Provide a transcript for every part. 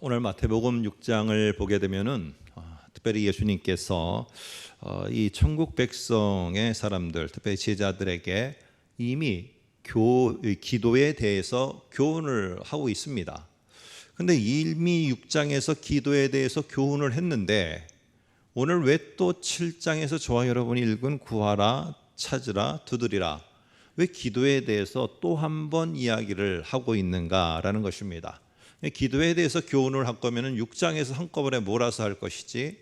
오늘 마태복음 6장을 보게 되면은 특별히 예수님께서 이 천국 백성의 사람들, 특별히 제자들에게 이미 기도에 대해서 교훈을 하고 있습니다. 근데 이미 6장에서 기도에 대해서 교훈을 했는데 오늘 왜 또 7장에서 저와 여러분이 읽은 구하라, 찾으라, 두드리라, 왜 기도에 대해서 또 한 번 이야기를 하고 있는가라는 것입니다. 기도에 대해서 교훈을 할 거면 6장에서 한꺼번에 몰아서 할 것이지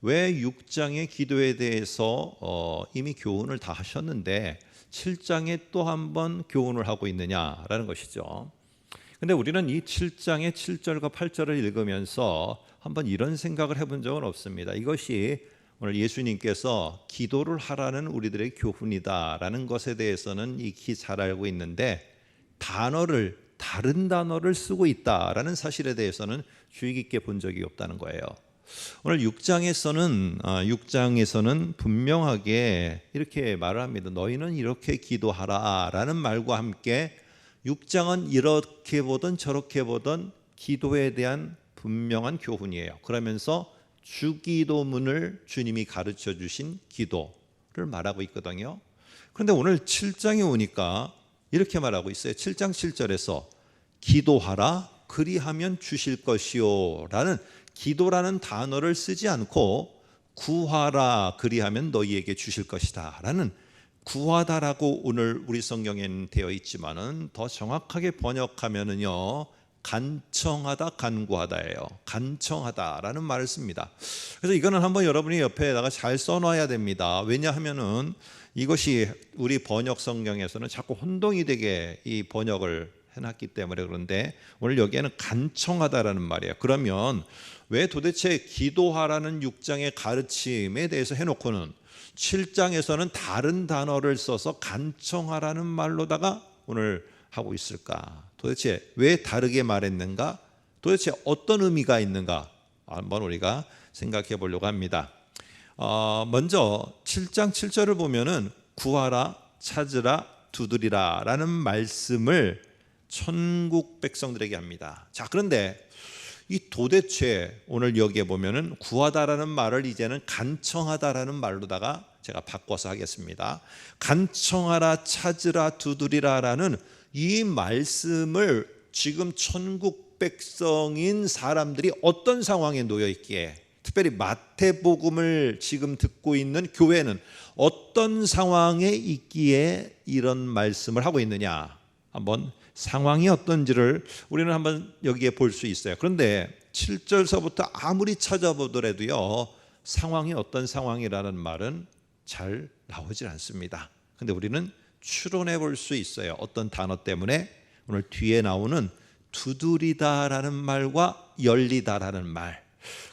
왜 6장의 기도에 대해서 이미 교훈을 다 하셨는데 7장에 또 한 번 교훈을 하고 있느냐라는 것이죠. 근데 우리는 이 7장의 7절과 8절을 읽으면서 한번 이런 생각을 해본 적은 없습니다. 이것이 오늘 예수님께서 기도를 하라는 우리들의 교훈이다라는 것에 대해서는 익히 잘 알고 있는데 다른 단어를 쓰고 있다라는 사실에 대해서는 주의 깊게 본 적이 없다는 거예요. 오늘 6장에서는 분명하게 이렇게 말을 합니다. 너희는 이렇게 기도하라라는 말과 함께 6장은 이렇게 보든 저렇게 보든 기도에 대한 분명한 교훈이에요. 그러면서 주기도문을 주님이 가르쳐 주신 기도를 말하고 있거든요. 그런데 오늘 7장에 오니까 이렇게 말하고 있어요. 7장 7절에서 기도하라 그리하면 주실 것이요 라는 기도라는 단어를 쓰지 않고 구하라 그리하면 너희에게 주실 것이다 라는 구하다라고 오늘 우리 성경에는 되어 있지만은 더 정확하게 번역하면은요 간청하다 간구하다예요. 간청하다라는 말을 씁니다. 그래서 이거는 한번 여러분이 옆에다가 잘 써놔야 됩니다. 왜냐하면은 이것이 우리 번역 성경에서는 자꾸 혼동이 되게 이 번역을 해놨기 때문에 그런데 오늘 여기에는 간청하다라는 말이에요. 그러면 왜 도대체 기도하라는 6장의 가르침에 대해서 해놓고는 7장에서는 다른 단어를 써서 간청하라는 말로다가 오늘 하고 있을까? 도대체 왜 다르게 말했는가? 도대체 어떤 의미가 있는가? 한번 우리가 생각해 보려고 합니다. 먼저 7장 7절을 보면은 구하라, 찾으라, 두드리라 라는 말씀을 천국 백성들에게 합니다. 자, 그런데 이 도대체 오늘 여기에 보면은 구하다라는 말을 이제는 간청하다라는 말로다가 제가 바꿔서 하겠습니다. 간청하라, 찾으라, 두드리라라는 이 말씀을 지금 천국 백성인 사람들이 어떤 상황에 놓여 있기에, 특별히 마태복음을 지금 듣고 있는 교회는 어떤 상황에 있기에 이런 말씀을 하고 있느냐, 한번 상황이 어떤지를 우리는 한번 여기에 볼 수 있어요. 그런데 7절서부터 아무리 찾아보더라도요 상황이 어떤 상황이라는 말은 잘 나오질 않습니다. 그런데 우리는 추론해 볼 수 있어요. 어떤 단어 때문에? 오늘 뒤에 나오는 두드리다라는 말과 열리다라는 말,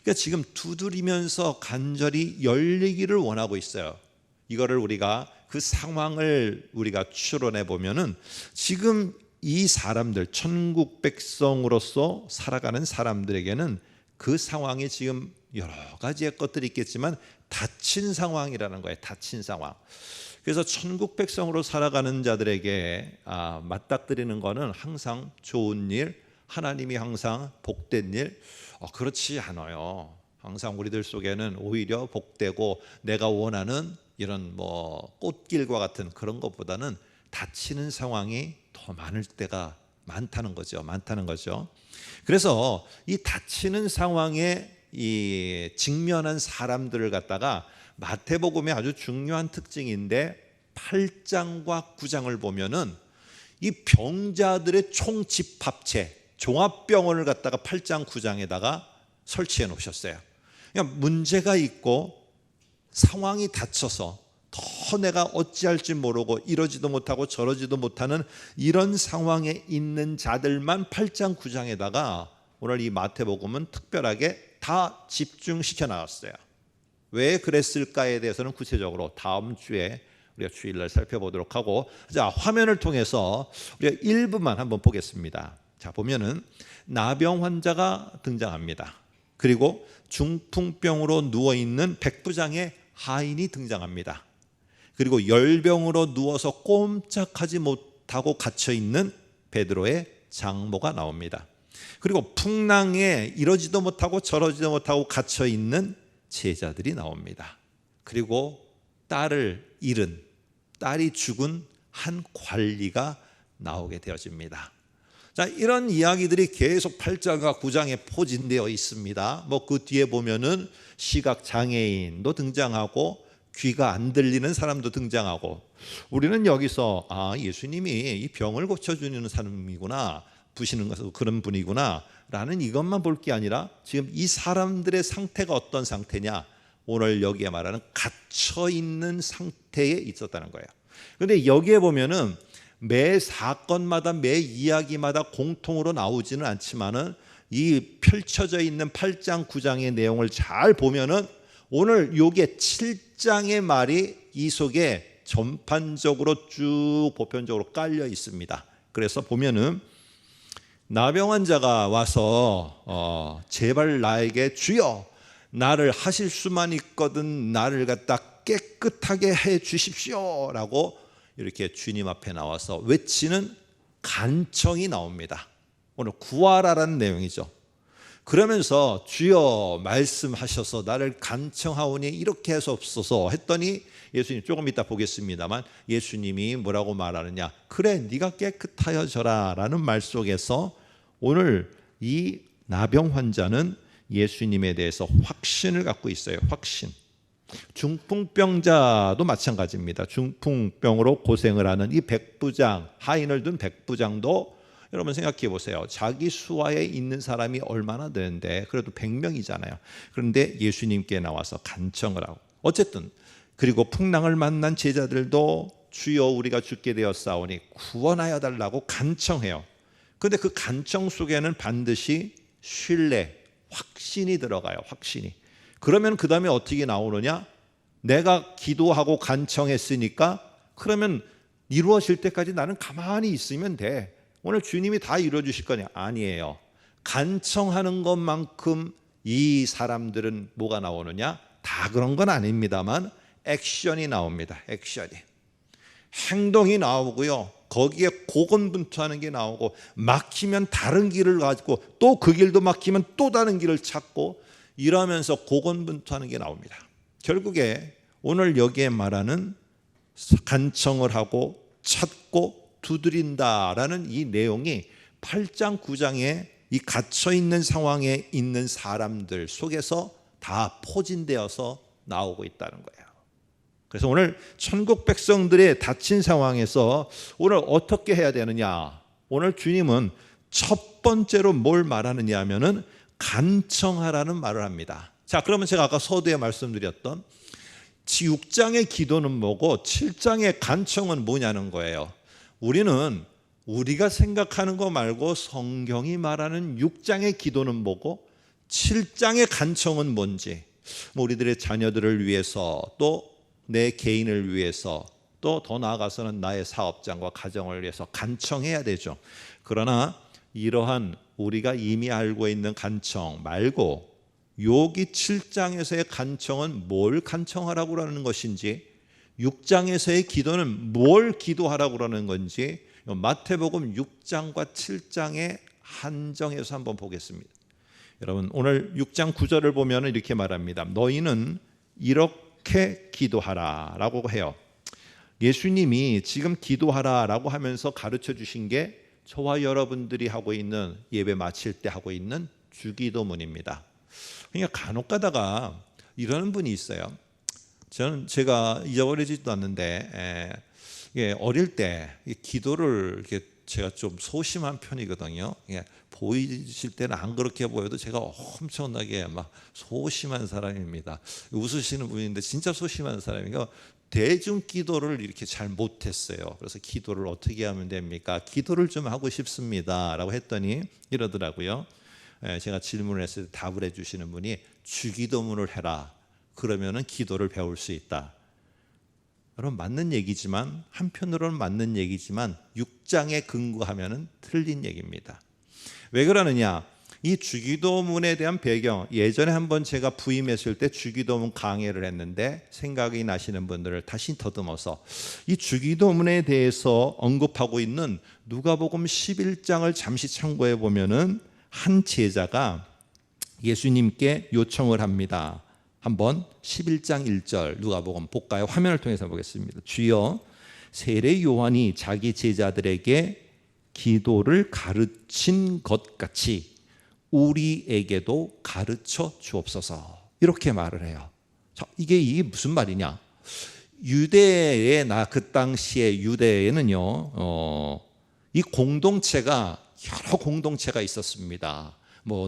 그러니까 지금 두드리면서 간절히 열리기를 원하고 있어요. 이거를 우리가 그 상황을 우리가 추론해 보면은 지금 이 사람들, 천국 백성으로서 살아가는 사람들에게는 그 상황이 지금 여러 가지의 것들이 있겠지만 닫힌 상황이라는 거예요. 닫힌 상황. 그래서 천국 백성으로 살아가는 자들에게 맞닥뜨리는 거는 항상 좋은 일, 하나님이 항상 복된 일, 그렇지 않아요. 항상 우리들 속에는 오히려 복되고 내가 원하는 이런 꽃길과 같은 그런 것보다는 닫히는 상황이 더 많을 때가 많다는 거죠. 그래서 이 닫히는 상황에 이 직면한 사람들을 갖다가 마태복음의 아주 중요한 특징인데 8장과 9장을 보면은 이 병자들의 총집합체, 종합병원을 갖다가 8장 9장에다가 설치해 놓으셨어요. 그러니까 문제가 있고 상황이 닫혀서 더 내가 어찌할지 모르고 이러지도 못하고 저러지도 못하는 이런 상황에 있는 자들만 8장 9장에다가 오늘 이 마태복음은 특별하게 다 집중시켜 나갔어요. 왜 그랬을까에 대해서는 구체적으로 다음 주에 우리가 주일날 살펴보도록 하고, 자, 화면을 통해서 우리가 일부만 한번 보겠습니다. 자, 보면은 나병 환자가 등장합니다. 그리고 중풍병으로 누워있는 백부장의 하인이 등장합니다. 그리고 열병으로 누워서 꼼짝하지 못하고 갇혀있는 베드로의 장모가 나옵니다. 그리고 풍랑에 이러지도 못하고 저러지도 못하고 갇혀 있는 제자들이 나옵니다. 그리고 딸이 죽은 한 관리가 나오게 되어집니다. 자, 이런 이야기들이 계속 8장과 9장에 포진되어 있습니다. 그 뒤에 보면은 시각 장애인도 등장하고 귀가 안 들리는 사람도 등장하고, 우리는 여기서 예수님이 이 병을 고쳐주는 사람이구나, 부시는 것은 그런 분이구나 라는 이것만 볼 게 아니라 지금 이 사람들의 상태가 어떤 상태냐, 오늘 여기에 말하는 갇혀있는 상태에 있었다는 거예요. 그런데 여기에 보면은 매 사건마다 매 이야기마다 공통으로 나오지는 않지만은 이 펼쳐져 있는 8장 9장의 내용을 잘 보면은 오늘 요게 7장의 말이 이 속에 전반적으로 쭉 보편적으로 깔려 있습니다. 그래서 보면은 나병 환자가 와서 제발 나에게 주여 나를 하실 수만 있거든 나를 갖다 깨끗하게 해 주십시오 라고 이렇게 주님 앞에 나와서 외치는 간청이 나옵니다. 오늘 구하라라는 내용이죠. 그러면서 주여 말씀하셔서 나를 간청하오니 이렇게 하소서 했더니 예수님, 조금 이따 보겠습니다만 예수님이 뭐라고 말하느냐, 그래 네가 깨끗하여져라 라는 말 속에서 오늘 이 나병 환자는 예수님에 대해서 확신을 갖고 있어요. 확신. 중풍병자도 마찬가지입니다. 중풍병으로 고생을 하는 이 백부장, 하인을 둔 백부장도 여러분 생각해 보세요. 자기 수하에 있는 사람이 얼마나 되는데 그래도 100명이잖아요. 그런데 예수님께 나와서 간청을 하고, 어쨌든 그리고 풍랑을 만난 제자들도 주여 우리가 죽게 되었사오니 구원하여 달라고 간청해요. 그런데 그 간청 속에는 반드시 신뢰, 확신이 들어가요. 확신이. 그러면 그 다음에 어떻게 나오느냐, 내가 기도하고 간청했으니까 그러면 이루어질 때까지 나는 가만히 있으면 돼. 오늘 주님이 다 이루어 주실 거냐? 아니에요. 간청하는 것만큼 이 사람들은 뭐가 나오느냐? 다 그런 건 아닙니다만 액션이 나옵니다. 액션이. 행동이 나오고요. 거기에 고군분투하는 게 나오고, 막히면 다른 길을 가지고 또 그 길도 막히면 또 다른 길을 찾고 이러면서 고군분투하는 게 나옵니다. 결국에 오늘 여기에 말하는 간청을 하고 찾고 두드린다라는 이 내용이 8장 9장에 이 갇혀있는 상황에 있는 사람들 속에서 다 포진되어서 나오고 있다는 거예요. 그래서 오늘 천국 백성들의 닫힌 상황에서 오늘 어떻게 해야 되느냐, 오늘 주님은 첫 번째로 뭘 말하느냐 하면은 간청하라는 말을 합니다. 자, 그러면 제가 아까 서두에 말씀드렸던 6장의 기도는 뭐고 7장의 간청은 뭐냐는 거예요. 우리는 우리가 생각하는 거 말고 성경이 말하는 6장의 기도는 뭐고 7장의 간청은 뭔지, 우리들의 자녀들을 위해서, 또 내 개인을 위해서, 또 더 나아가서는 나의 사업장과 가정을 위해서 간청해야 되죠. 그러나 이러한 우리가 이미 알고 있는 간청 말고 여기 7장에서의 간청은 뭘 간청하라고 하는 것인지, 6장에서의 기도는 뭘 기도하라고 하는 건지 마태복음 6장과 7장의 한정해서 한번 보겠습니다. 여러분, 오늘 6장 9절을 보면 이렇게 말합니다. 너희는 이렇게 기도하라 라고 해요. 예수님이 지금 기도하라 라고 하면서 가르쳐 주신 게 저와 여러분들이 하고 있는, 예배 마칠 때 하고 있는 주기도문입니다. 그러니까 간혹 가다가 이러는 분이 있어요. 제가 잊어버리지도 않는데 어릴 때 기도를 이렇게 제가 좀 소심한 편이거든요. 보이실 때는 안 그렇게 보여도 제가 엄청나게 막 소심한 사람입니다. 웃으시는 분인데 진짜 소심한 사람이고, 대중 기도를 이렇게 잘 못했어요. 그래서 기도를 어떻게 하면 됩니까? 기도를 좀 하고 싶습니다 라고 했더니 이러더라고요. 제가 질문을 했을 때 답을 해주시는 분이 주기도문을 해라, 그러면은 기도를 배울 수 있다. 여러분, 맞는 얘기지만, 한편으로는 맞는 얘기지만 6장에 근거하면은 틀린 얘기입니다. 왜 그러느냐, 이 주기도문에 대한 배경, 예전에 한번 제가 부임했을 때 주기도문 강해를 했는데 생각이 나시는 분들을 다시 더듬어서 이 주기도문에 대해서 언급하고 있는 누가복음 11장을 잠시 참고해 보면은 한 제자가 예수님께 요청을 합니다. 한번 11장 1절 누가복음 볼까요? 화면을 통해서 보겠습니다. 주여, 세례 요한이 자기 제자들에게 기도를 가르친 것 같이 우리에게도 가르쳐 주옵소서. 이렇게 말을 해요. 자, 이게 무슨 말이냐? 유대에 그 당시에 유대에는요, 이 공동체가 여러 공동체가 있었습니다.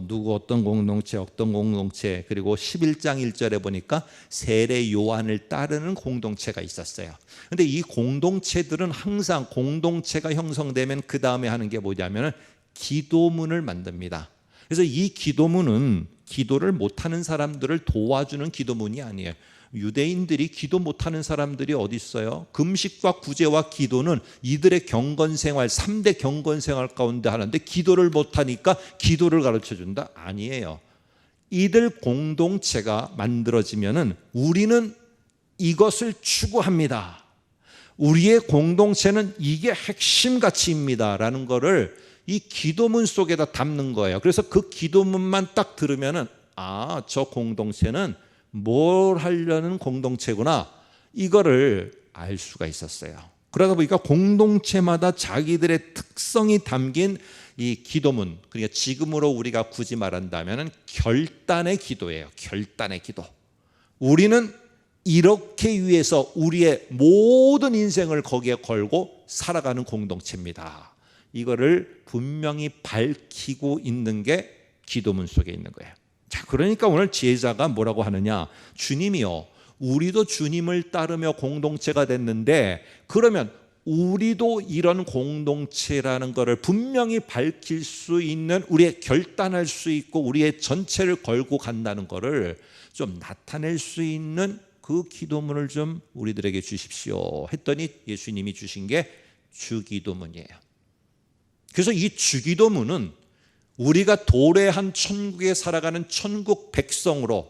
누구 어떤 공동체 그리고 11장 1절에 보니까 세례 요한을 따르는 공동체가 있었어요. 근데 이 공동체들은 항상 공동체가 형성되면 그 다음에 하는 게 뭐냐면 기도문을 만듭니다. 그래서 이 기도문은 기도를 못하는 사람들을 도와주는 기도문이 아니에요. 유대인들이 기도 못하는 사람들이 어디 있어요? 금식과 구제와 기도는 이들의 경건생활 3대 경건생활 가운데 하나인데 기도를 못하니까 기도를 가르쳐준다? 아니에요. 이들 공동체가 만들어지면은 우리는 이것을 추구합니다. 우리의 공동체는 이게 핵심 가치입니다 라는 거를 이 기도문 속에다 담는 거예요. 그래서 그 기도문만 딱 들으면은 저 공동체는 뭘 하려는 공동체구나, 이거를 알 수가 있었어요. 그러다 보니까 공동체마다 자기들의 특성이 담긴 이 기도문, 그러니까 지금으로 우리가 굳이 말한다면 결단의 기도예요. 결단의 기도. 우리는 이렇게 위해서 우리의 모든 인생을 거기에 걸고 살아가는 공동체입니다. 이거를 분명히 밝히고 있는 게 기도문 속에 있는 거예요. 자, 그러니까 오늘 제자가 뭐라고 하느냐? 주님이요, 우리도 주님을 따르며 공동체가 됐는데 그러면 우리도 이런 공동체라는 것을 분명히 밝힐 수 있는, 우리의 결단할 수 있고 우리의 전체를 걸고 간다는 것을 좀 나타낼 수 있는 그 기도문을 좀 우리들에게 주십시오 했더니 예수님이 주신 게 주기도문이에요. 그래서 이 주기도문은 우리가 도래한 천국에 살아가는 천국 백성으로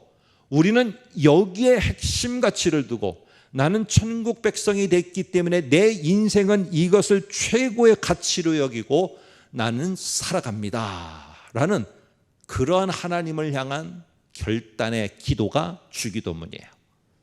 우리는 여기에 핵심 가치를 두고 나는 천국 백성이 됐기 때문에 내 인생은 이것을 최고의 가치로 여기고 나는 살아갑니다 라는 그러한 하나님을 향한 결단의 기도가 주기도문이에요.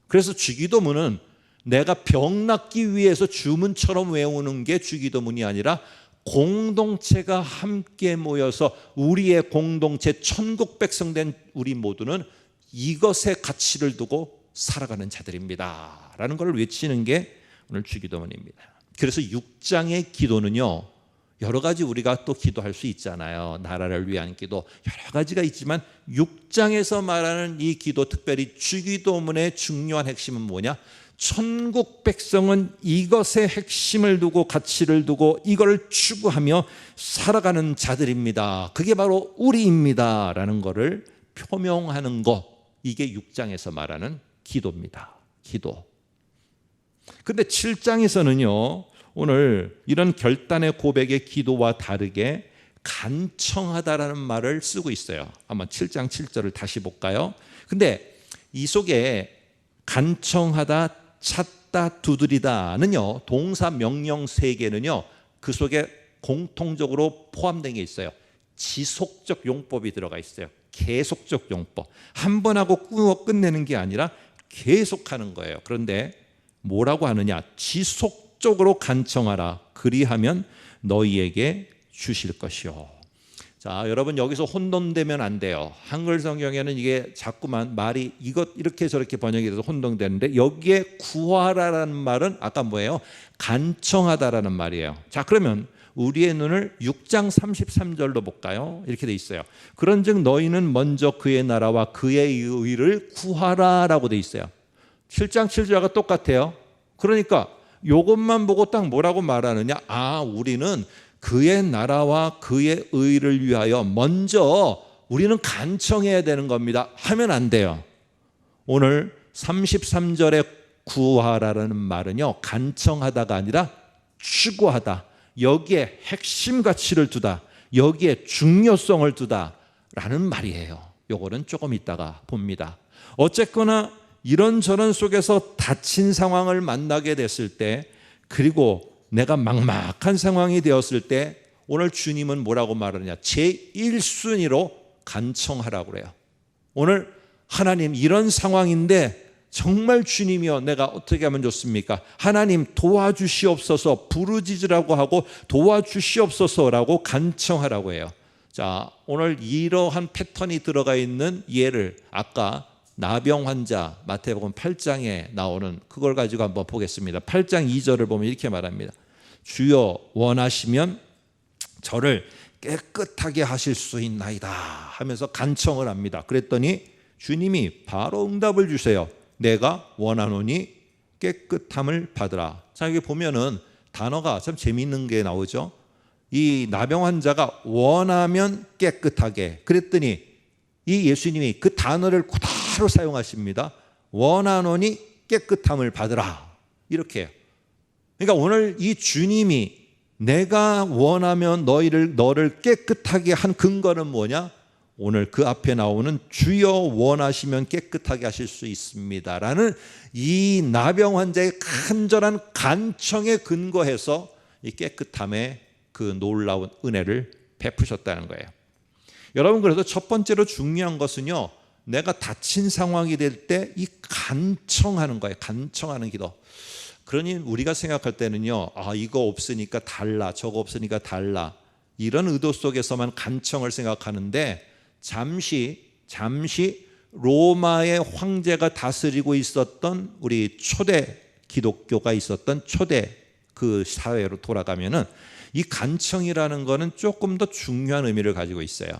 그래서 주기도문은 내가 병 낫기 위해서 주문처럼 외우는 게 주기도문이 아니라 공동체가 함께 모여서 우리의 공동체 천국 백성 된 우리 모두는 이것에 가치를 두고 살아가는 자들입니다 라는 걸 외치는 게 오늘 주기도문입니다. 그래서 6장의 기도는요, 여러 가지 우리가 또 기도할 수 있잖아요. 나라를 위한 기도 여러 가지가 있지만 6장에서 말하는 이 기도, 특별히 주기도문의 중요한 핵심은 뭐냐? 천국 백성은 이것에 핵심을 두고 가치를 두고 이걸 추구하며 살아가는 자들입니다. 그게 바로 우리입니다 라는 것을 표명하는 것, 이게 6장에서 말하는 기도입니다. 기도. 근데 7장에서는요 오늘 이런 결단의 고백의 기도와 다르게 간청하다라는 말을 쓰고 있어요. 한번 7장 7절을 다시 볼까요? 근데 이 속에 간청하다, 찾다, 두드리다는요 동사 명령 세 개는요 그 속에 공통적으로 포함된 게 있어요. 지속적 용법이 들어가 있어요. 계속적 용법. 한 번 하고 끝내는 게 아니라 계속하는 거예요. 그런데 뭐라고 하느냐? 지속적으로 간청하라. 그리하면 너희에게 주실 것이요. 자, 여러분 여기서 혼돈되면 안 돼요. 한글 성경에는 이게 자꾸만 말이 이렇게 저렇게 번역이 돼서 혼동되는데 여기에 구하라라는 말은 아까 뭐예요? 간청하다라는 말이에요. 자, 그러면 우리의 눈을 6장 33절로 볼까요? 이렇게 돼 있어요. 그런즉 너희는 먼저 그의 나라와 그의 의를 구하라라고 돼 있어요. 7장 7절과 똑같아요. 그러니까 이것만 보고 딱 뭐라고 말하느냐? 우리는 그의 나라와 그의 의를 위하여 먼저 우리는 간청해야 되는 겁니다 하면 안 돼요. 오늘 33절에 구하라는 말은요 간청하다가 아니라 추구하다, 여기에 핵심 가치를 두다, 여기에 중요성을 두다 라는 말이에요. 요거는 조금 이따가 봅니다. 어쨌거나 이런저런 속에서 닫힌 상황을 만나게 됐을 때, 그리고 내가 막막한 상황이 되었을 때 오늘 주님은 뭐라고 말하느냐? 제1순위로 간청하라고 그래요. 오늘 하나님 이런 상황인데 정말 주님이여 내가 어떻게 하면 좋습니까? 하나님 도와주시옵소서, 부르짖으라고 하고 도와주시옵소서라고 간청하라고 해요. 자, 오늘 이러한 패턴이 들어가 있는 예를 아까 나병 환자 마태복음 8장에 나오는 그걸 가지고 한번 보겠습니다. 8장 2절을 보면 이렇게 말합니다. 주여 원하시면 저를 깨끗하게 하실 수 있나이다 하면서 간청을 합니다. 그랬더니 주님이 바로 응답을 주세요. 내가 원하노니 깨끗함을 받으라. 자, 여기 보면은 단어가 참 재미있는 게 나오죠. 이 나병 환자가 원하면 깨끗하게, 그랬더니 이 예수님이 그 단어를 그대로 사용하십니다. 원하노니 깨끗함을 받으라. 이렇게. 그러니까 오늘 이 주님이 내가 원하면 너를 깨끗하게 한 근거는 뭐냐? 오늘 그 앞에 나오는 주여 원하시면 깨끗하게 하실 수 있습니다라는 이 나병 환자의 간절한 간청에 근거해서 이 깨끗함의 그 놀라운 은혜를 베푸셨다는 거예요. 여러분, 그래서 첫 번째로 중요한 것은요, 내가 다친 상황이 될 때 이 간청하는 거예요. 간청하는 기도. 그러니 우리가 생각할 때는요, 이거 없으니까 달라, 저거 없으니까 달라, 이런 의도 속에서만 간청을 생각하는데 잠시 로마의 황제가 다스리고 있었던 우리 초대 기독교가 있었던 초대 그 사회로 돌아가면은 이 간청이라는 거는 조금 더 중요한 의미를 가지고 있어요.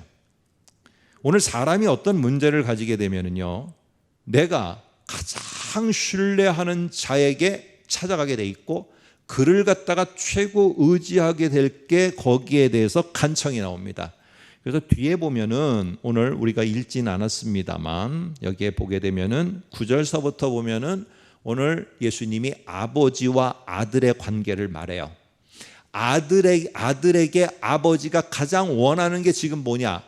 오늘 사람이 어떤 문제를 가지게 되면은요, 내가 가장 신뢰하는 자에게 찾아가게 돼 있고 그를 갖다가 최고 의지하게 될 게 거기에 대해서 간청이 나옵니다. 그래서 뒤에 보면은 오늘 우리가 읽진 않았습니다만 여기에 보게 되면은 9절서부터 보면은 오늘 예수님이 아버지와 아들의 관계를 말해요. 아들에게 아버지가 가장 원하는 게 지금 뭐냐?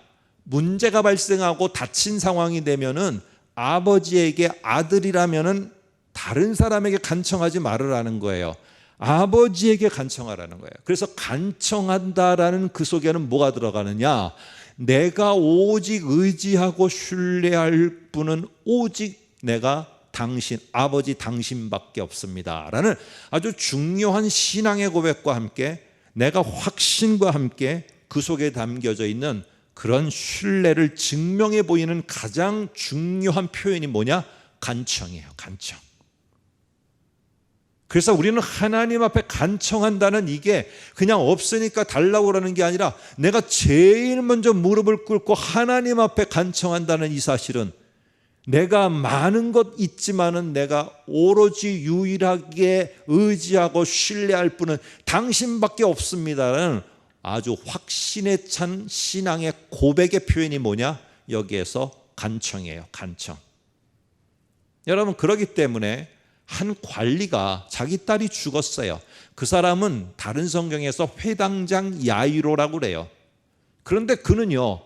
문제가 발생하고 다친 상황이 되면은 아버지에게 아들이라면은 다른 사람에게 간청하지 말으라는 거예요. 아버지에게 간청하라는 거예요. 그래서 간청한다라는 그 속에는 뭐가 들어가느냐? 내가 오직 의지하고 신뢰할 분은 오직 내가 당신, 아버지 당신밖에 없습니다 라는 아주 중요한 신앙의 고백과 함께 내가 확신과 함께 그 속에 담겨져 있는 그런 신뢰를 증명해 보이는 가장 중요한 표현이 뭐냐? 간청이에요. 간청. 그래서 우리는 하나님 앞에 간청한다는 이게 그냥 없으니까 달라고 그러는 게 아니라 내가 제일 먼저 무릎을 꿇고 하나님 앞에 간청한다는 이 사실은 내가 많은 것 있지만은 내가 오로지 유일하게 의지하고 신뢰할 분은 당신밖에 없습니다라는 아주 확신에 찬 신앙의 고백의 표현이 뭐냐? 여기에서 간청이에요. 간청. 여러분, 그렇기 때문에 한 관리가 자기 딸이 죽었어요. 그 사람은 다른 성경에서 회당장 야이로라고 그래요. 그런데 그는요,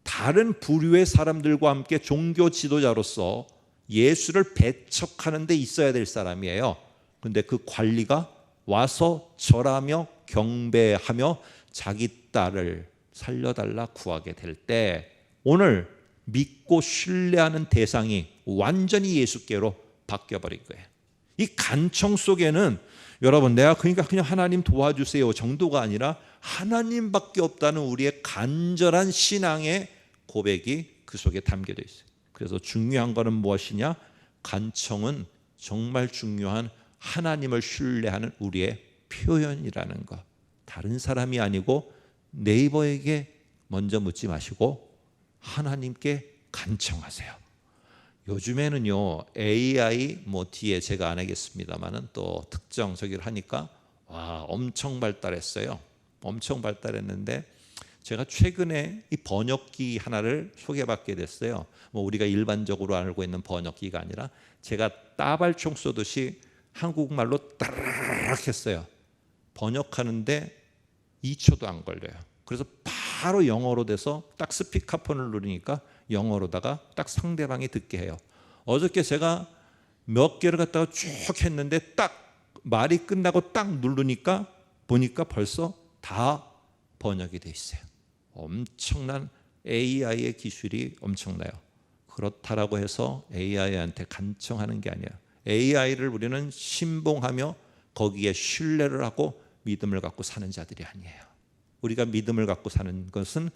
다른 부류의 사람들과 함께 종교 지도자로서 예수를 배척하는 데 있어야 될 사람이에요. 그런데 그 관리가 와서 절하며 경배하며 자기 딸을 살려달라 구하게 될 때 오늘 믿고 신뢰하는 대상이 완전히 예수께로 바뀌어버린 거예요. 이 간청 속에는 여러분, 내가 그러니까 그냥 하나님 도와주세요 정도가 아니라 하나님밖에 없다는 우리의 간절한 신앙의 고백이 그 속에 담겨져 있어요. 그래서 중요한 것은 무엇이냐? 간청은 정말 중요한 하나님을 신뢰하는 우리의 표현이라는 것. 다른 사람이 아니고 네이버에게 먼저 묻지 마시고 하나님께 간청하세요. 요즘에는요, AI 뒤에 제가 안 하겠습니다만은 또 특정 저기를 하니까 엄청 발달했어요. 엄청 발달했는데 제가 최근에 이 번역기 하나를 소개받게 됐어요. 우리가 일반적으로 알고 있는 번역기가 아니라 제가 따발총 쏘듯이 한국말로 따르르륵 했어요. 번역하는데 2초도 안 걸려요. 그래서 바로 영어로 돼서 딱 스피커폰을 누르니까 영어로다가 딱 상대방이 듣게 해요. 어저께 제가 몇 개를 갖다가 쭉 했는데 딱 말이 끝나고 딱 누르니까 보니까 벌써 다 번역이 돼 있어요. 엄청난 AI의 기술이 엄청나요. 그렇다라고 해서 AI한테 간청하는 게 아니에요. AI를 우리는 신봉하며 거기에 신뢰를 하고 믿음을 갖고 사는 자들이 아니에요. 우리가 믿음을 갖고 사는 것은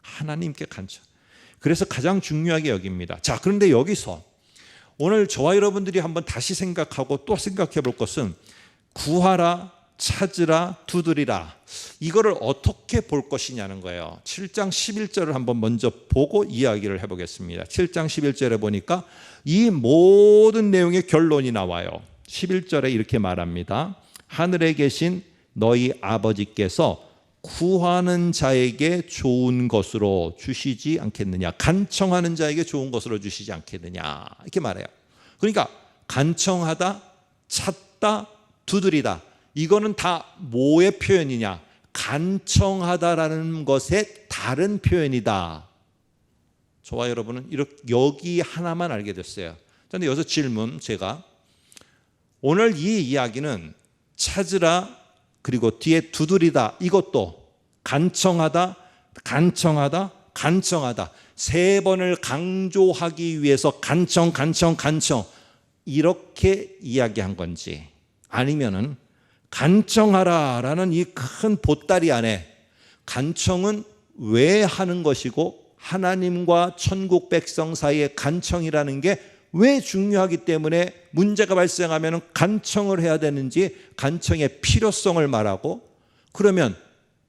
하나님께 간청. 그래서 가장 중요하게 여깁니다. 자, 그런데 여기서 오늘 저와 여러분들이 한번 다시 생각하고 또 생각해 볼 것은 구하라, 찾으라, 두드리라. 이거를 어떻게 볼 것이냐는 거예요. 7장 11절을 한번 먼저 보고 이야기를 해보겠습니다. 7장 11절에 보니까 이 모든 내용의 결론이 나와요. 11절에 이렇게 말합니다. 하늘에 계신 너희 아버지께서 구하는 자에게 좋은 것으로 주시지 않겠느냐. 간청하는 자에게 좋은 것으로 주시지 않겠느냐. 이렇게 말해요. 그러니까 간청하다, 찾다, 두드리다. 이거는 다 뭐의 표현이냐? 간청하다라는 것의 다른 표현이다. 저와 여러분은 이렇게 여기 하나만 알게 됐어요. 그런데 여기서 질문, 제가 오늘 이 이야기는 찾으라 그리고 뒤에 두드리다, 이것도 간청하다, 간청하다, 간청하다, 세 번을 강조하기 위해서 간청 이렇게 이야기한 건지, 아니면은 간청하라라는 이 큰 보따리 안에 간청은 왜 하는 것이고 하나님과 천국 백성 사이의 간청이라는 게 왜 중요하기 때문에 문제가 발생하면 간청을 해야 되는지, 간청의 필요성을 말하고, 그러면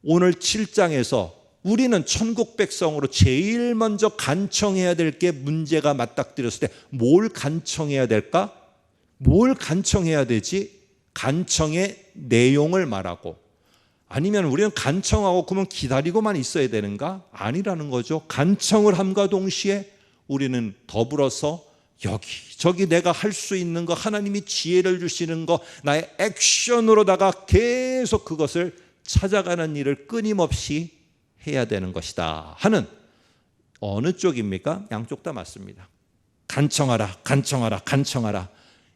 오늘 7장에서 우리는 천국 백성으로 제일 먼저 간청해야 될 게 문제가 맞닥뜨렸을 때 뭘 간청해야 될까? 뭘 간청해야 되지? 간청의 내용을 말하고, 아니면 우리는 간청하고 그러면 기다리고만 있어야 되는가? 아니라는 거죠. 간청을 함과 동시에 우리는 더불어서 여기저기 내가 할 수 있는 거, 하나님이 지혜를 주시는 거, 나의 액션으로다가 계속 그것을 찾아가는 일을 끊임없이 해야 되는 것이다 하는, 어느 쪽입니까? 양쪽 다 맞습니다. 간청하라, 간청하라, 간청하라,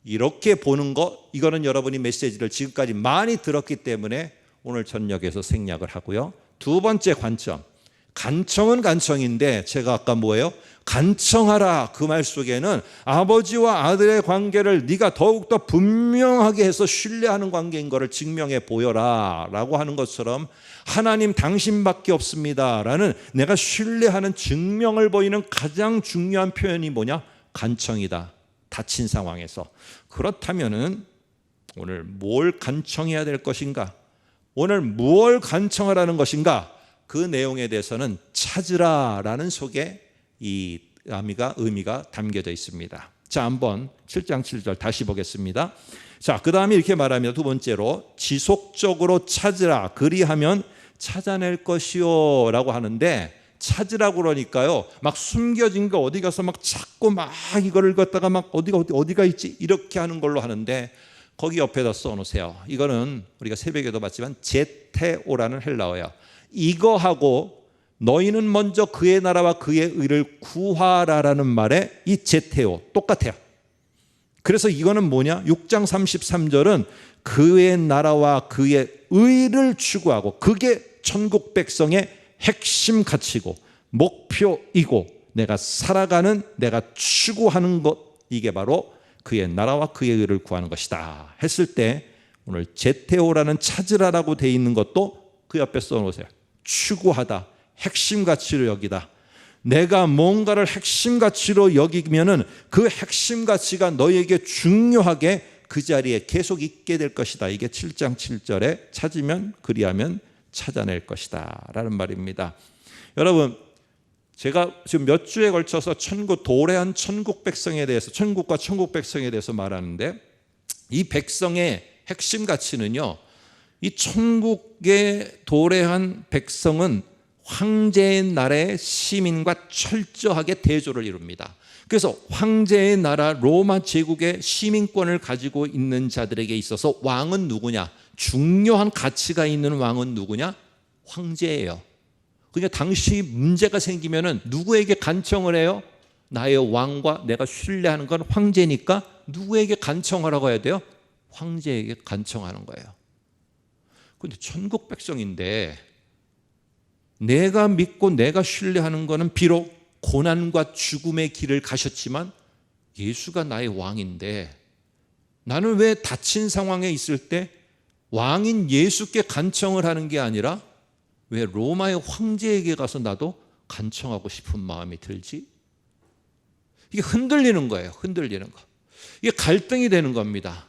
이렇게 보는 거, 이거는 여러분이 메시지를 지금까지 많이 들었기 때문에 오늘 저녁에서 생략을 하고요. 두 번째 관점, 간청은 간청인데 제가 아까 뭐예요? 간청하라, 그 말 속에는 아버지와 아들의 관계를 네가 더욱더 분명하게 해서 신뢰하는 관계인 것을 증명해 보여라 라고 하는 것처럼, 하나님 당신밖에 없습니다 라는 내가 신뢰하는 증명을 보이는 가장 중요한 표현이 뭐냐? 간청이다. 닫힌 상황에서. 그렇다면은 오늘 뭘 간청해야 될 것인가? 오늘 무엇을 간청하라는 것인가? 그 내용에 대해서는 찾으라라는 속에 이 의미가 담겨져 있습니다. 자, 한번 7장 7절 다시 보겠습니다. 자, 그 다음에 이렇게 말합니다. 두 번째로 지속적으로 찾으라, 그리하면 찾아낼 것이요 라고 하는데, 찾으라고 그러니까요, 막 숨겨진 거 어디 가서 막 찾고 막 이거를 갖다가 막 어디가 있지 이렇게 하는 걸로 하는데, 거기 옆에다 써놓으세요. 이거는 우리가 새벽에도 봤지만 제테오라는 헬라어예요. 이거하고 너희는 먼저 그의 나라와 그의 의를 구하라라는 말에 이 제테오 똑같아요. 그래서 이거는 뭐냐? 6장 33절은 그의 나라와 그의 의를 추구하고, 그게 천국 백성의 핵심 가치고 목표이고 내가 살아가는, 내가 추구하는 것, 이게 바로 그의 나라와 그의 의를 구하는 것이다 했을 때, 오늘 제테오라는 찾으라라고 돼 있는 것도 그 옆에 써놓으세요. 추구하다, 핵심 가치로 여기다. 내가 뭔가를 핵심 가치로 여기면은 그 핵심 가치가 너에게 중요하게 그 자리에 계속 있게 될 것이다. 이게 7장 7절에 찾으면 그리하면 찾아낼 것이다 라는 말입니다. 여러분, 제가 지금 몇 주에 걸쳐서 도래한 천국 백성에 대해서, 천국과 천국 백성에 대해서 말하는데, 이 백성의 핵심 가치는요, 이 천국에 도래한 백성은 황제의 나라의 시민과 철저하게 대조를 이룹니다. 그래서 황제의 나라 로마 제국의 시민권을 가지고 있는 자들에게 있어서 왕은 누구냐? 중요한 가치가 있는 왕은 누구냐? 황제예요. 그러니까 당시 문제가 생기면은 누구에게 간청을 해요? 나의 왕과 내가 신뢰하는 건 황제니까 누구에게 간청하라고 해야 돼요? 황제에게 간청하는 거예요. 근데 천국 백성인데 내가 믿고 내가 신뢰하는 것은 비록 고난과 죽음의 길을 가셨지만 예수가 나의 왕인데 나는 왜 다친 상황에 있을 때 왕인 예수께 간청을 하는 게 아니라 왜 로마의 황제에게 가서 나도 간청하고 싶은 마음이 들지? 이게 흔들리는 거예요. 흔들리는 거. 이게 갈등이 되는 겁니다.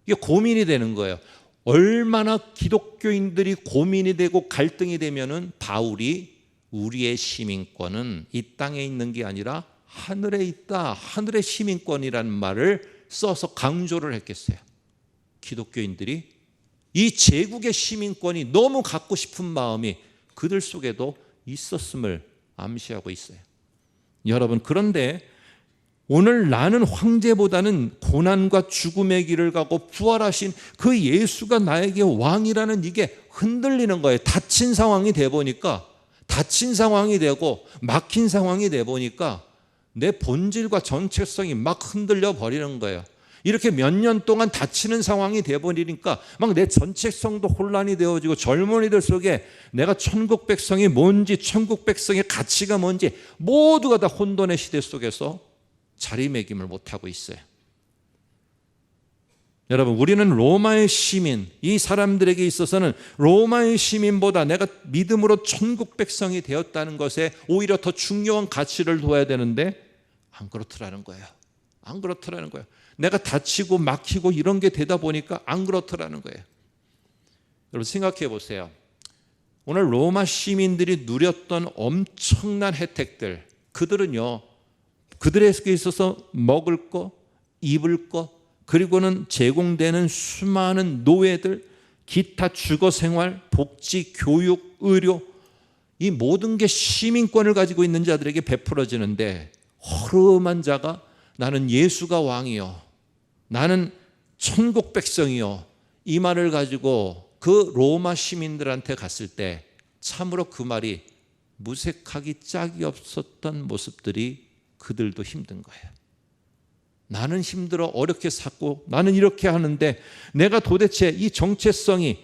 이게 고민이 되는 거예요. 얼마나 기독교인들이 고민이 되고 갈등이 되면은 바울이 우리의 시민권은 이 땅에 있는 게 아니라 하늘에 있다. 하늘의 시민권이라는 말을 써서 강조를 했겠어요. 기독교인들이 이 제국의 시민권이 너무 갖고 싶은 마음이 그들 속에도 있었음을 암시하고 있어요. 여러분, 그런데 오늘 나는 황제보다는 고난과 죽음의 길을 가고 부활하신 그 예수가 나에게 왕이라는 이게 흔들리는 거예요. 다친 상황이 돼 보니까, 다친 상황이 되고 막힌 상황이 돼 보니까 내 본질과 정체성이 막 흔들려 버리는 거예요. 이렇게 몇 년 동안 다치는 상황이 돼 버리니까 막 내 정체성도 혼란이 되어지고 젊은이들 속에 내가 천국 백성이 뭔지, 천국 백성의 가치가 뭔지 모두가 다 혼돈의 시대 속에서 자리매김을 못하고 있어요. 여러분, 우리는 로마의 시민, 이 사람들에게 있어서는 로마의 시민보다 내가 믿음으로 천국 백성이 되었다는 것에 오히려 더 중요한 가치를 둬야 되는데 안 그렇더라는 거예요. 안 그렇더라는 거예요. 내가 다치고 막히고 이런 게 되다 보니까 안 그렇더라는 거예요. 여러분, 생각해 보세요. 오늘 로마 시민들이 누렸던 엄청난 혜택들, 그들은요, 그들에게 있어서 먹을 거, 입을 거, 그리고는 제공되는 수많은 노예들, 기타 주거 생활, 복지, 교육, 의료, 이 모든 게 시민권을 가지고 있는 자들에게 베풀어지는데 허름한 자가 나는 예수가 왕이요, 나는 천국 백성이요, 이 말을 가지고 그 로마 시민들한테 갔을 때 참으로 그 말이 무색하기 짝이 없었던 모습들이 그들도 힘든 거예요. 나는 힘들어, 어렵게 살고 나는 이렇게 하는데 내가 도대체 이 정체성이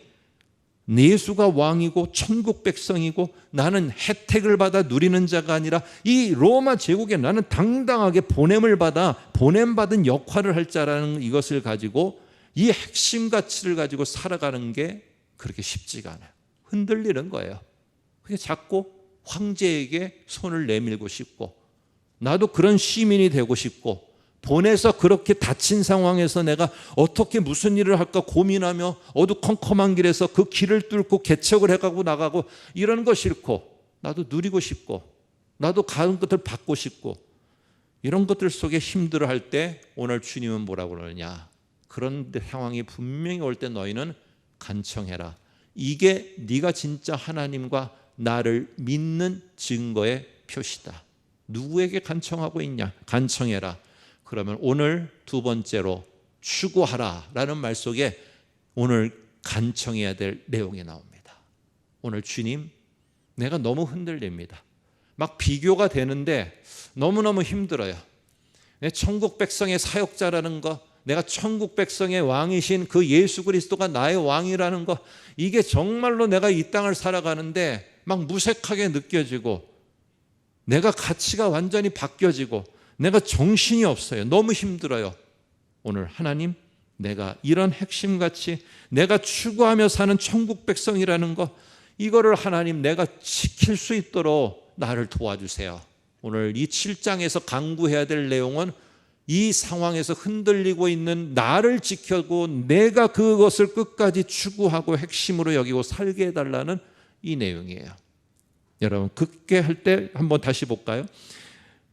예수가 왕이고 천국 백성이고 나는 혜택을 받아 누리는 자가 아니라 이 로마 제국에 나는 당당하게 보냄을 받아 보냄받은 역할을 할 자라는 이것을 가지고 이 핵심 가치를 가지고 살아가는 게 그렇게 쉽지가 않아요. 흔들리는 거예요. 그게 자꾸 황제에게 손을 내밀고 싶고 나도 그런 시민이 되고 싶고 보내서 그렇게 다친 상황에서 내가 어떻게 무슨 일을 할까 고민하며 어두컴컴한 길에서 그 길을 뚫고 개척을 해가고 나가고 이런 거 싫고 나도 누리고 싶고 나도 가는 것들 받고 싶고 이런 것들 속에 힘들어할 때 오늘 주님은 뭐라고 그러느냐, 그런 상황이 분명히 올 때 너희는 간청해라. 이게 네가 진짜 하나님과 나를 믿는 증거의 표시다. 누구에게 간청하고 있냐? 간청해라. 그러면 오늘 두 번째로 추구하라 라는 말 속에 오늘 간청해야 될 내용이 나옵니다. 오늘 주님, 내가 너무 흔들립니다. 막 비교가 되는데 너무너무 힘들어요. 내 천국 백성의 사역자라는 거, 내가 천국 백성의 왕이신 그 예수 그리스도가 나의 왕이라는 거, 이게 정말로 내가 이 땅을 살아가는데 막 무색하게 느껴지고 내가 가치가 완전히 바뀌어지고 내가 정신이 없어요. 너무 힘들어요. 오늘 하나님, 내가 이런 핵심 가치, 내가 추구하며 사는 천국 백성이라는 거, 이거를 하나님 내가 지킬 수 있도록 나를 도와주세요. 오늘 이 7장에서 강구해야 될 내용은 이 상황에서 흔들리고 있는 나를 지켜고 내가 그것을 끝까지 추구하고 핵심으로 여기고 살게 해달라는 이 내용이에요. 여러분, 굳게 할 때 한번 다시 볼까요?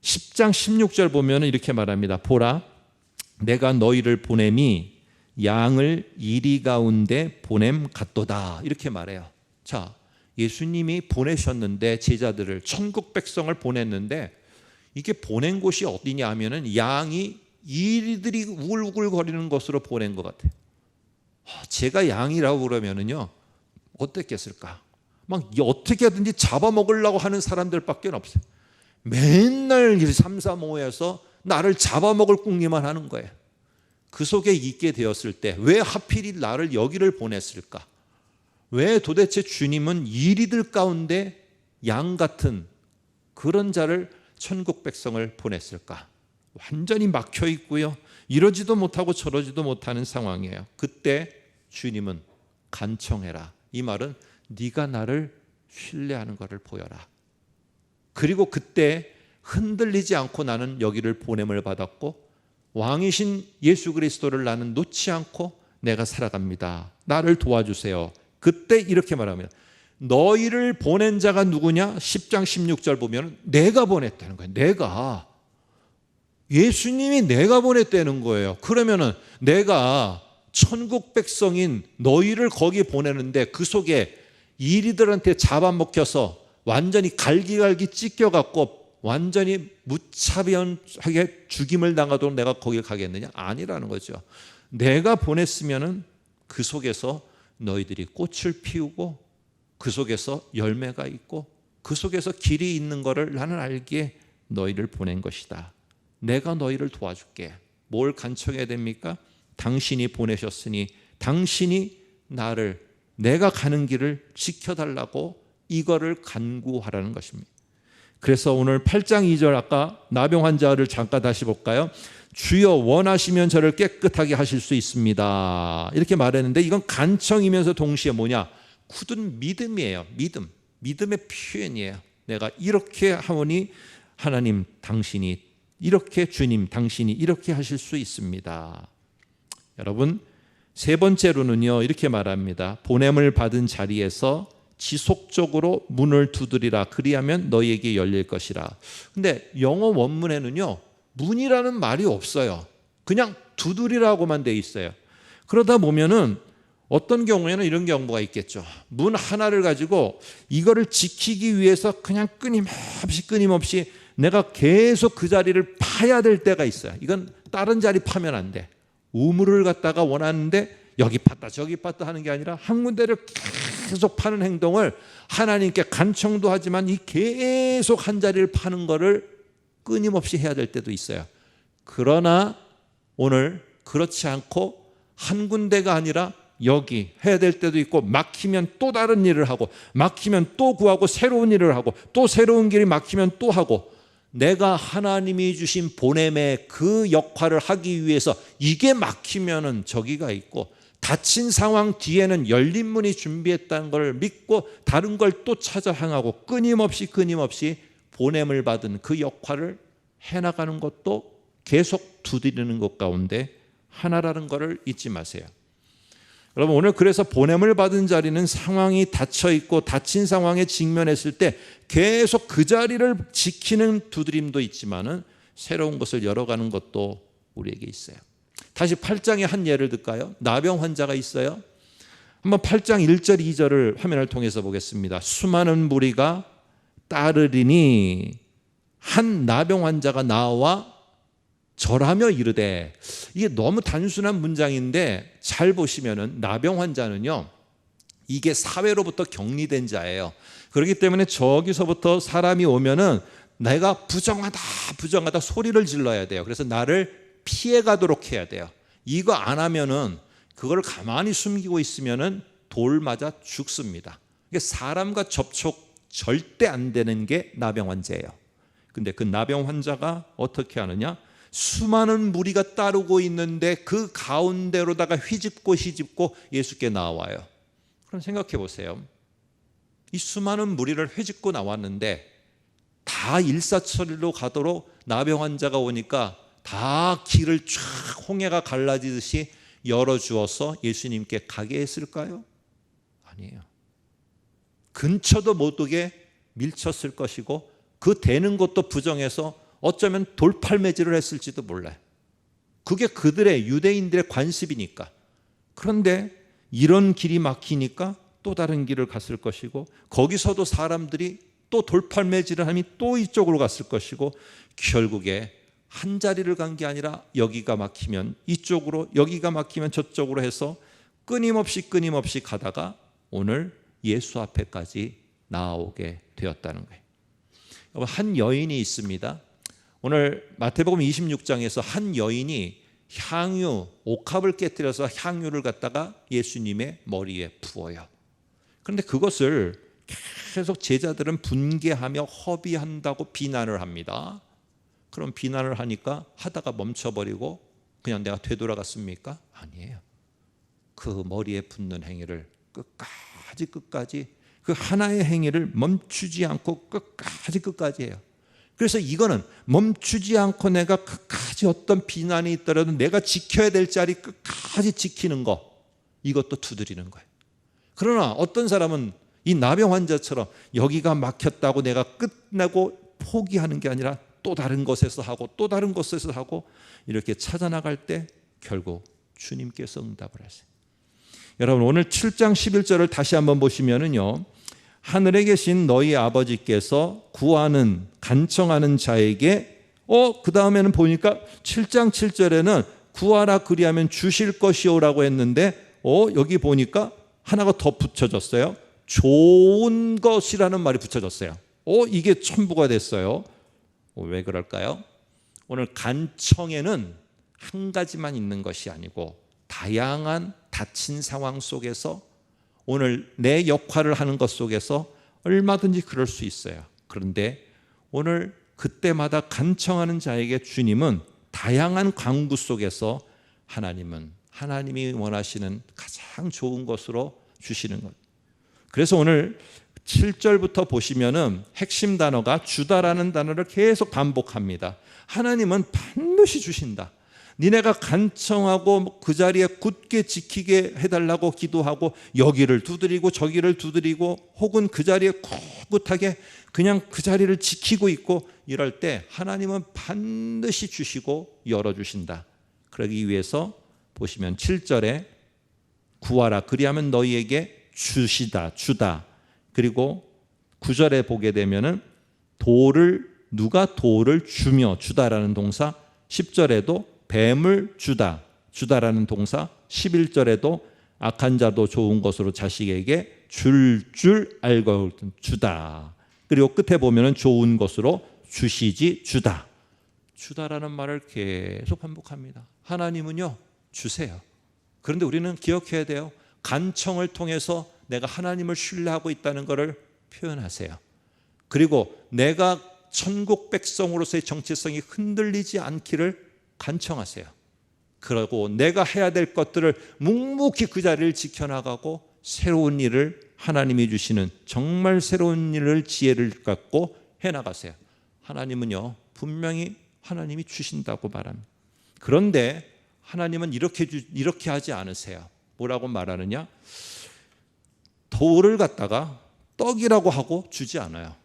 10장 16절 보면 이렇게 말합니다. 보라, 내가 너희를 보냄이 양을 이리 가운데 보냄 같도다. 이렇게 말해요. 자, 예수님이 보내셨는데 제자들을, 천국 백성을 보냈는데 이게 보낸 곳이 어디냐 하면은 양이 이리들이 우글우글거리는 곳으로 보낸 것 같아요. 제가 양이라고 그러면은요, 어땠겠을까? 막 어떻게 하든지 잡아먹으려고 하는 사람들밖에 없어요. 맨날 3, 4, 5에서 나를 잡아먹을 궁리만 하는 거예요. 그 속에 있게 되었을 때 왜 하필이 나를 여기를 보냈을까? 왜 도대체 주님은 이리들 가운데 양 같은 그런 자를 천국 백성을 보냈을까? 완전히 막혀 있고요. 이러지도 못하고 저러지도 못하는 상황이에요. 그때 주님은 간청해라. 이 말은 네가 나를 신뢰하는 것을 보여라. 그리고 그때 흔들리지 않고 나는 여기를 보냄을 받았고 왕이신 예수 그리스도를 나는 놓지 않고 내가 살아갑니다. 나를 도와주세요. 그때 이렇게 말합니다. 너희를 보낸 자가 누구냐? 10장 16절 보면 내가 보냈다는 거예요. 내가. 예수님이 내가 보냈다는 거예요. 그러면은 내가 천국 백성인 너희를 거기 보내는데 그 속에 이리들한테 잡아먹혀서 완전히 갈기갈기 찢겨갖고 완전히 무차별하게 죽임을 당하도록 내가 거길 가겠느냐? 아니라는 거죠. 내가 보냈으면은 그 속에서 너희들이 꽃을 피우고 그 속에서 열매가 있고 그 속에서 길이 있는 것을 나는 알기에 너희를 보낸 것이다. 내가 너희를 도와줄게. 뭘 간청해야 됩니까? 당신이 보내셨으니 당신이 나를 내가 가는 길을 지켜달라고 이거를 간구하라는 것입니다. 그래서 오늘 8장 2절 아까 나병 환자를 잠깐 다시 볼까요? 주여 원하시면 저를 깨끗하게 하실 수 있습니다. 이렇게 말했는데 이건 간청이면서 동시에 뭐냐? 굳은 믿음이에요. 믿음의 표현이에요. 내가 이렇게 하오니 하나님 당신이 이렇게 주님 당신이 이렇게 하실 수 있습니다. 여러분 세 번째로는요 이렇게 말합니다. 보냄을 받은 자리에서 지속적으로 문을 두드리라. 그리하면 너희에게 열릴 것이라. 근데 영어 원문에는요 문이라는 말이 없어요. 그냥 두드리라고만 돼 있어요. 그러다 보면은 어떤 경우에는 이런 경우가 있겠죠. 문 하나를 가지고 이거를 지키기 위해서 그냥 끊임없이 내가 계속 그 자리를 파야 될 때가 있어요. 이건 다른 자리 파면 안 돼. 우물을 갖다가 원하는데 여기 팠다 저기 팠다 하는 게 아니라 한 군데를 계속 파는 행동을 하나님께 간청도 하지만 이 계속 한 자리를 파는 거를 끊임없이 해야 될 때도 있어요. 그러나 오늘 그렇지 않고 한 군데가 아니라 여기 해야 될 때도 있고 막히면 또 다른 일을 하고 막히면 또 구하고 새로운 일을 하고 또 새로운 길이 막히면 또 하고 내가 하나님이 주신 보냄의 그 역할을 하기 위해서 이게 막히면은 저기가 있고 닫힌 상황 뒤에는 열린 문이 준비했다는 걸 믿고 다른 걸 또 찾아 향하고 끊임없이 보냄을 받은 그 역할을 해나가는 것도 계속 두드리는 것 가운데 하나라는 것을 잊지 마세요. 여러분 오늘 그래서 보냄을 받은 자리는 상황이 닫혀 있고 닫힌 상황에 직면했을 때 계속 그 자리를 지키는 두드림도 있지만은 새로운 것을 열어가는 것도 우리에게 있어요. 다시 8장의 한 예를 들까요? 나병 환자가 있어요. 한번 8장 1절 2절을 화면을 통해서 보겠습니다. 수많은 무리가 따르리니 한 나병 환자가 나와 절하며 이르되, 이게 너무 단순한 문장인데 잘 보시면은 나병 환자는요 이게 사회로부터 격리된 자예요. 그렇기 때문에 저기서부터 사람이 오면은 내가 부정하다 소리를 질러야 돼요. 그래서 나를 피해 가도록 해야 돼요. 이거 안 하면은 그걸 가만히 숨기고 있으면은 돌 맞아 죽습니다. 사람과 접촉 절대 안 되는 게 나병 환자예요. 근데 그 나병 환자가 어떻게 하느냐? 수많은 무리가 따르고 있는데 그 가운데로다가 휘집고 예수께 나와요. 그럼 생각해 보세요. 이 수많은 무리를 휘집고 나왔는데 다 일사천리로 가도록 나병 환자가 오니까 다 길을 쫙 홍해가 갈라지듯이 열어주어서 예수님께 가게 했을까요? 아니에요. 근처도 못 오게 밀쳤을 것이고 그 되는 것도 부정해서 어쩌면 돌팔매질을 했을지도 몰라요. 그게 그들의 유대인들의 관습이니까. 그런데 이런 길이 막히니까 또 다른 길을 갔을 것이고 거기서도 사람들이 또 돌팔매질을 하면 또 이쪽으로 갔을 것이고 결국에 한 자리를 간 게 아니라 여기가 막히면 이쪽으로 여기가 막히면 저쪽으로 해서 끊임없이 가다가 오늘 예수 앞에까지 나오게 되었다는 거예요. 한 여인이 있습니다. 오늘 마태복음 26장에서 한 여인이 향유, 옥합을 깨뜨려서 향유를 갖다가 예수님의 머리에 부어요. 그런데 그것을 계속 제자들은 분개하며 허비한다고 비난을 합니다. 그럼 비난을 하니까 하다가 멈춰버리고 그냥 내가 되돌아갔습니까? 아니에요. 그 머리에 붙는 행위를 끝까지 그 하나의 행위를 멈추지 않고 끝까지 해요. 그래서 이거는 멈추지 않고 내가 끝까지 어떤 비난이 있더라도 내가 지켜야 될 자리 끝까지 지키는 거, 이것도 두드리는 거예요. 그러나 어떤 사람은 이 나병 환자처럼 여기가 막혔다고 내가 끝내고 포기하는 게 아니라 또 다른 곳에서 하고 또 다른 곳에서 하고 이렇게 찾아나갈 때 결국 주님께서 응답을 하세요. 여러분, 오늘 7장 11절을 다시 한번 보시면은요, 하늘에 계신 너희 아버지께서 구하는 간청하는 자에게 그 다음에는 보니까 7장 7절에는 구하라 그리하면 주실 것이오라고 했는데 여기 보니까 하나가 더 붙여졌어요. 좋은 것이라는 말이 붙여졌어요. 이게 첨부가 됐어요. 왜 그럴까요? 오늘 간청에는 한 가지만 있는 것이 아니고 다양한 닫힌 상황 속에서 오늘 내 역할을 하는 것 속에서 얼마든지 그럴 수 있어요. 그런데 오늘 그때마다 간청하는 자에게 주님은 다양한 강구 속에서 하나님이 원하시는 가장 좋은 것으로 주시는 것. 그래서 오늘 7절부터 보시면은 핵심 단어가 주다라는 단어를 계속 반복합니다. 하나님은 반드시 주신다. 니네가 간청하고 그 자리에 굳게 지키게 해달라고 기도하고 여기를 두드리고 저기를 두드리고 혹은 그 자리에 꿋꿋하게 그냥 그 자리를 지키고 있고 이럴 때 하나님은 반드시 주시고 열어주신다. 그러기 위해서 보시면 7절에 구하라 그리하면 너희에게 주다. 그리고 9절에 보게 되면은 누가 돌을 주다라는 동사, 10절에도 뱀을 주다라는 동사, 11절에도 악한 자도 좋은 것으로 자식에게 줄 알고 주다. 그리고 끝에 보면은 좋은 것으로 주다라는 말을 계속 반복합니다. 하나님은요, 주세요. 그런데 우리는 기억해야 돼요. 간청을 통해서 내가 하나님을 신뢰하고 있다는 것을 표현하세요. 그리고 내가 천국 백성으로서의 정체성이 흔들리지 않기를 간청하세요. 그러고 내가 해야 될 것들을 묵묵히 그 자리를 지켜나가고 새로운 일을 하나님이 주시는 정말 새로운 일을 지혜를 갖고 해나가세요. 하나님은요, 분명히 하나님이 주신다고 말합니다. 그런데 하나님은 이렇게 하지 않으세요. 뭐라고 말하느냐? 돌을 갖다가 떡이라고 하고 주지 않아요.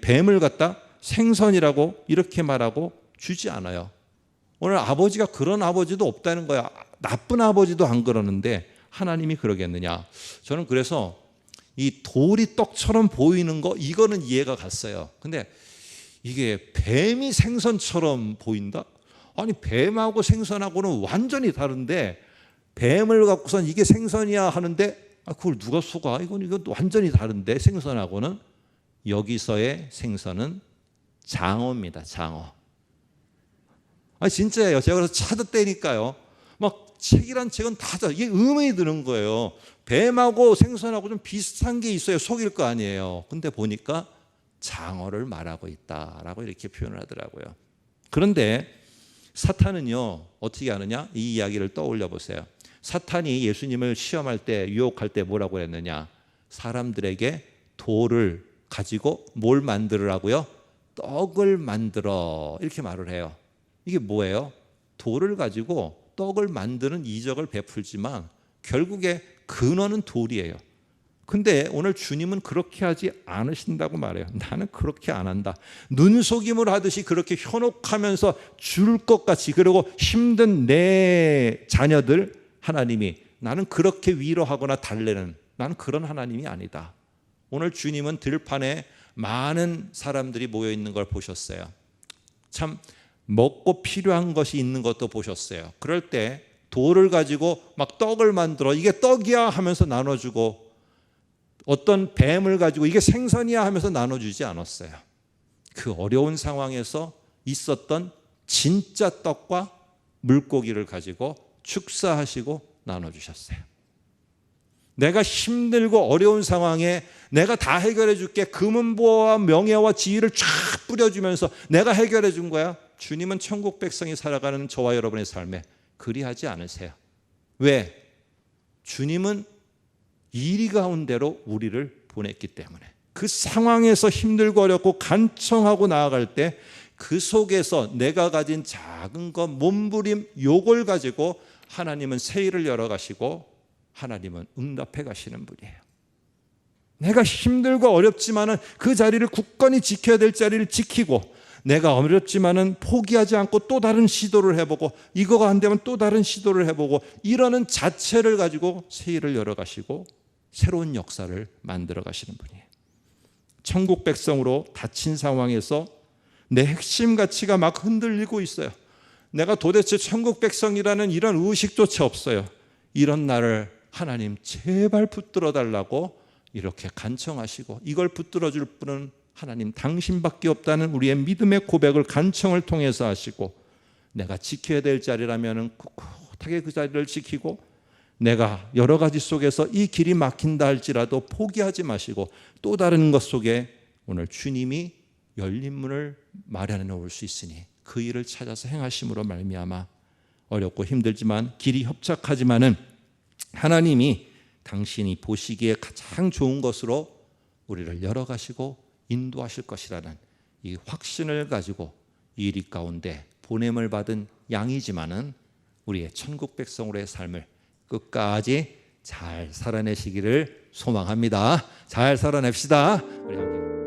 뱀을 갖다 생선이라고 이렇게 말하고 주지 않아요. 오늘 아버지가 그런 아버지도 없다는 거야. 나쁜 아버지도 안 그러는데 하나님이 그러겠느냐? 저는 그래서 이 돌이 떡처럼 보이는 거, 이거는 이해가 갔어요. 근데 이게 뱀이 생선처럼 보인다? 아니, 뱀하고 생선하고는 완전히 다른데 뱀을 갖고선 이게 생선이야 하는데 그걸 누가 속아? 이건 완전히 다른데 생선하고는. 여기서의 생선은 장어입니다. 장어. 진짜예요. 제가 그래서 찾았다니까요. 막 책이란 책은 다 이게 의문이 드는 거예요. 뱀하고 생선하고 좀 비슷한 게 있어야 속일 거 아니에요. 근데 보니까 장어를 말하고 있다라고 이렇게 표현을 하더라고요. 그런데 사탄은요, 어떻게 하느냐? 이 이야기를 떠올려 보세요. 사탄이 예수님을 시험할 때, 유혹할 때 뭐라고 했느냐? 사람들에게 돌을 가지고 뭘 만들으라고요? 떡을 만들어, 이렇게 말을 해요. 이게 뭐예요? 돌을 가지고 떡을 만드는 이적을 베풀지만 결국에 근원은 돌이에요. 근데 오늘 주님은 그렇게 하지 않으신다고 말해요. 나는 그렇게 안 한다. 눈속임을 하듯이 그렇게 현혹하면서 줄 것 같이, 그리고 힘든 내 자녀들 하나님이 나는 그렇게 위로하거나 달래는, 나는 그런 하나님이 아니다. 오늘 주님은 들판에 많은 사람들이 모여 있는 걸 보셨어요. 참 먹고 필요한 것이 있는 것도 보셨어요. 그럴 때 돌을 가지고 막 떡을 만들어 이게 떡이야 하면서 나눠주고, 어떤 뱀을 가지고 이게 생선이야 하면서 나눠주지 않았어요. 그 어려운 상황에서 있었던 진짜 떡과 물고기를 가지고 축사하시고 나눠주셨어요. 내가 힘들고 어려운 상황에 내가 다 해결해 줄게. 금은보화와 명예와 지위를 쫙 뿌려주면서 내가 해결해 준 거야. 주님은 천국 백성이 살아가는 저와 여러분의 삶에 그리하지 않으세요. 왜? 주님은 이리 가운데로 우리를 보냈기 때문에. 그 상황에서 힘들고 어렵고 간청하고 나아갈 때 그 속에서 내가 가진 작은 것, 몸부림, 요걸 가지고 하나님은 세일을 열어 가시고 하나님은 응답해 가시는 분이에요. 내가 힘들고 어렵지만은 그 자리를 굳건히 지켜야 될 자리를 지키고, 내가 어렵지만은 포기하지 않고 또 다른 시도를 해보고, 이거가 안 되면 또 다른 시도를 해보고, 이러는 자체를 가지고 세일을 열어 가시고 새로운 역사를 만들어 가시는 분이에요. 천국 백성으로 닫힌 상황에서 내 핵심 가치가 막 흔들리고 있어요. 내가 도대체 천국 백성이라는 이런 의식조차 없어요. 이런 나를 하나님 제발 붙들어 달라고 이렇게 간청하시고, 이걸 붙들어 줄 분은 하나님 당신밖에 없다는 우리의 믿음의 고백을 간청을 통해서 하시고, 내가 지켜야 될 자리라면 꿋꿋하게 그 자리를 지키고, 내가 여러 가지 속에서 이 길이 막힌다 할지라도 포기하지 마시고 또 다른 것 속에 오늘 주님이 열린 문을 마련해 놓을 수 있으니 그 일을 찾아서 행하심으로 말미암아 어렵고 힘들지만 길이 협착하지만은 하나님이 당신이 보시기에 가장 좋은 것으로 우리를 열어가시고 인도하실 것이라는 이 확신을 가지고 이 일 가운데 보냄을 받은 양이지만은 우리의 천국 백성으로의 삶을 끝까지 잘 살아내시기를 소망합니다. 잘 살아냅시다. 우리 함께.